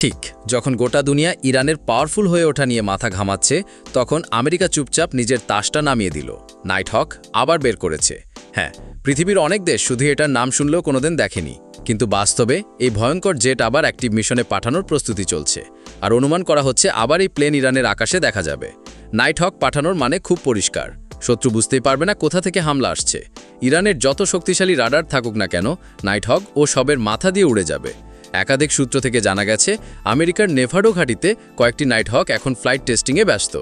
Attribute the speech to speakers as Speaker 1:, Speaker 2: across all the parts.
Speaker 1: ঠিক যখন গোটা দুনিয়া ইরানের পাওয়ারফুল হয়ে ওঠা নিয়ে মাথা ঘামাচ্ছে তখন আমেরিকা চুপচাপ নিজের তাসটা নামিয়ে দিল। নাইট হক আবার বের করেছে। হ্যাঁ, পৃথিবীর অনেক দেশ শুধু এটার নাম শুনলেও কোনোদিন দেখেনি, কিন্তু বাস্তবে এই ভয়ঙ্কর জেট আবার অ্যাক্টিভ মিশনে পাঠানোর প্রস্তুতি চলছে। আর অনুমান করা হচ্ছে আবার এই প্লেন ইরানের আকাশে দেখা যাবে। নাইট হক পাঠানোর মানে খুব পরিষ্কার, শত্রু বুঝতেই পারবে না কোথা থেকে হামলা আসছে। ইরানের যত শক্তিশালী রাডার থাকুক না কেন, নাইট হক ও সবের মাথা দিয়ে উড়ে যাবে। একাধিক সূত্র থেকে জানা গেছে আমেরিকার নেভাডো ঘাঁটিতে কয়েকটি নাইট হক এখন ফ্লাইট টেস্টিংয়ে ব্যস্ত।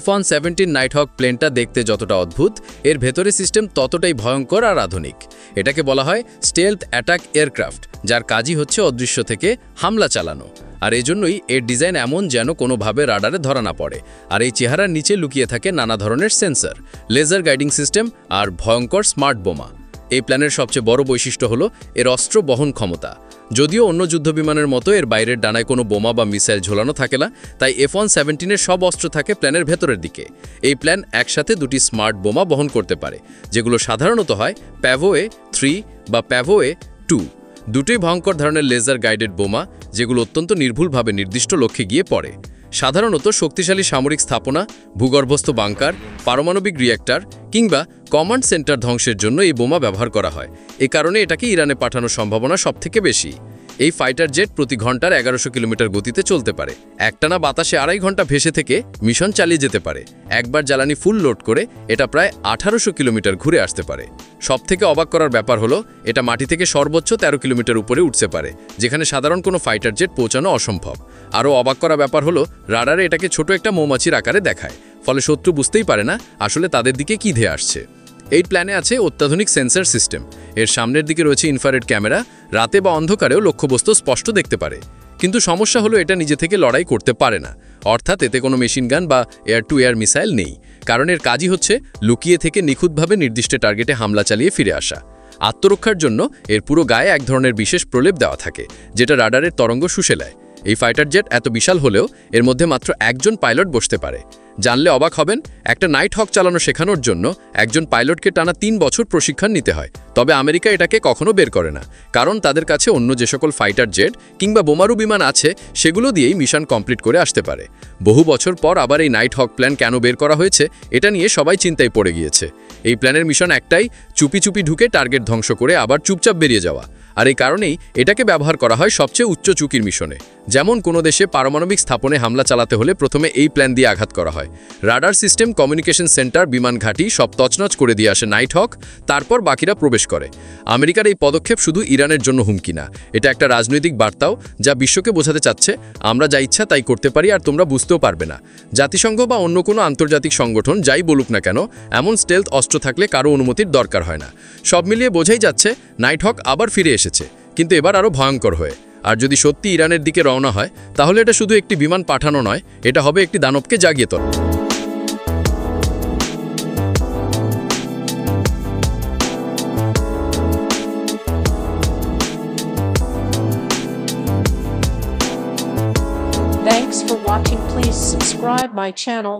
Speaker 1: F-117 নাইট হক প্লেনটা দেখতে যতটা অদ্ভুত, এর ভেতরে সিস্টেম ততটাই ভয়ঙ্কর আর আধুনিক। এটাকে বলা হয় স্টেলথ অ্যাটাক এয়ারক্রাফট, যার কাজই হচ্ছে অদৃশ্য থেকে হামলা চালানো। আর এজন্যই এর ডিজাইন এমন যেন কোনোভাবে রাডারে ধরা না পড়ে। আর এই চেহারার নিচে লুকিয়ে থাকে নানা ধরনের সেন্সর, লেজার গাইডিং সিস্টেম আর ভয়ঙ্কর স্মার্ট বোমা। এই প্ল্যানের সবচেয়ে বড় বৈশিষ্ট্য হলো এর অস্ত্র বহন ক্ষমতা। যদিও অন্য যুদ্ধবিমানের মতো এর বাইরের ডানায় কোনো বোমা বা মিসাইল ঝোলানো থাকে না, তাই F-117-এর সব অস্ত্র থাকে প্ল্যানের ভেতরের দিকে। এই প্ল্যান একসাথে দুটি স্মার্ট বোমা বহন করতে পারে, যেগুলো সাধারণত হয় প্যাভোয়ে 3 বা প্যাভোয়ে 2। দুটোই ভয়ঙ্কর ধরনের লেজার গাইডেড বোমা, যেগুলো অত্যন্ত নির্ভুলভাবে নির্দিষ্ট লক্ষ্যে গিয়ে পড়ে। সাধারণত শক্তিশালী সামরিক স্থাপনা, ভূগর্ভস্থ বাংকার, পারমাণবিক রিয়্যাক্টর কিংবা কমান্ড সেন্টার ধ্বংসের জন্য এই বোমা ব্যবহার করা হয়। এ কারণে এটাকে ইরানে পাঠানোর সম্ভাবনা সবথেকে বেশি। এই ফাইটার জেট প্রতি ঘন্টার 1100 কিলোমিটার গতিতে চলতে পারে। একটানা বাতাসে 2.5 ঘন্টা ভেসে থেকে মিশন চালিয়ে যেতে পারে। একবার জ্বালানি ফুল লোড করে এটা প্রায় 1800 কিলোমিটার ঘুরে আসতে পারে। সবথেকে অবাক করার ব্যাপার হলো এটা মাটি থেকে সর্বোচ্চ 13 কিলোমিটার উপরে উঠতে পারে, যেখানে সাধারণ কোনো ফাইটার জেট পৌঁছানো অসম্ভব। আরও অবাক করা ব্যাপার হলো রাডারে এটাকে ছোট একটা মৌমাছির আকারে দেখায়, ফলে শত্রু বুঝতেই পারে না আসলে তাদের দিকে কী ধেয়ে আসছে। এই প্ল্যানে আছে অত্যাধুনিক সেন্সর সিস্টেম। এর সামনের দিকে রয়েছে ইনফ্রারেড ক্যামেরা, রাতে বা অন্ধকারেও লক্ষ্যবস্তু স্পষ্ট দেখতে পারে। কিন্তু সমস্যা হলো এটা নিজে থেকে লড়াই করতে পারে না, অর্থাৎ এতে কোনো মেশিন গান বা এয়ার টু এয়ার মিসাইল নেই। কারণ এর কাজই হচ্ছে লুকিয়ে থেকে নিখুঁতভাবে নির্দিষ্ট টার্গেটে হামলা চালিয়ে ফিরে আসা। আত্মরক্ষার জন্য এর পুরো গায়ে এক ধরনের বিশেষ প্রলেপ দেওয়া থাকে, যেটা রাডারের তরঙ্গ শুষে নেয়। এই ফাইটার জেট এত বিশাল হলেও এর মধ্যে মাত্র একজন পাইলট বসতে পারে। জানলে অবাক হবেন, একটা নাইট হক চালানো শেখানোর জন্য একজন পাইলটকে টানা 3 বছর প্রশিক্ষণ নিতে হয়। তবে আমেরিকা এটাকে কখনো বের করে না, কারণ তাদের কাছে অন্য যে সকল ফাইটার জেট কিংবা বোমারু বিমান আছে সেগুলো দিয়েই মিশন কমপ্লিট করে আসতে পারে। বহু বছর পর আবার এই নাইট হক প্ল্যান কেন বের করা হয়েছে এটা নিয়ে সবাই চিন্তায় পড়ে গিয়েছে। এই প্ল্যানের মিশন একটাই, চুপি চুপি ঢুকে টার্গেট ধ্বংস করে আবার চুপচাপ বেরিয়ে যাওয়া। আর এই কারণেই এটাকে ব্যবহার করা হয় সবচেয়ে উচ্চ ঝুঁকির মিশনে। যেমন কোনো দেশে পারমাণবিক স্থাপনে হামলা চালাতে হলে প্রথমে এই প্ল্যান দিয়ে আঘাত করা হয়। রাডার সিস্টেম, কমিউনিকেশন সেন্টার, বিমান ঘাঁটি সব তছনছ করে দিয়ে আসে নাইট হক, তারপর বাকিরা প্রবেশ করে। আমেরিকার এই পদক্ষেপ শুধু ইরানের জন্য হুমকি না, এটা একটা রাজনৈতিক বার্তাও, যা বিশ্বকে বোঝাতে চাচ্ছে আমরা যা ইচ্ছা তাই করতে পারি আর তোমরা বুঝতেও পারবে না। জাতিসংঘ বা অন্য কোনো আন্তর্জাতিক সংগঠন যাই বলুক না কেন, এমন স্টেলথ অস্ত্র থাকলে কারো অনুমতির দরকার হয় না। সব মিলিয়ে বোঝাই যাচ্ছে নাইট হক আবার ফিরে এসেছে, কিন্তু এবার আরও ভয়ঙ্কর হয়ে। আর যদি সত্যি ইরানের দিকে রওনা হয়, তাহলে এটা শুধু একটি বিমান পাঠানো নয়, এটা হবে একটি দানবকে জাগিয়ে তোলা।
Speaker 2: Thanks for watching. Please subscribe my channel.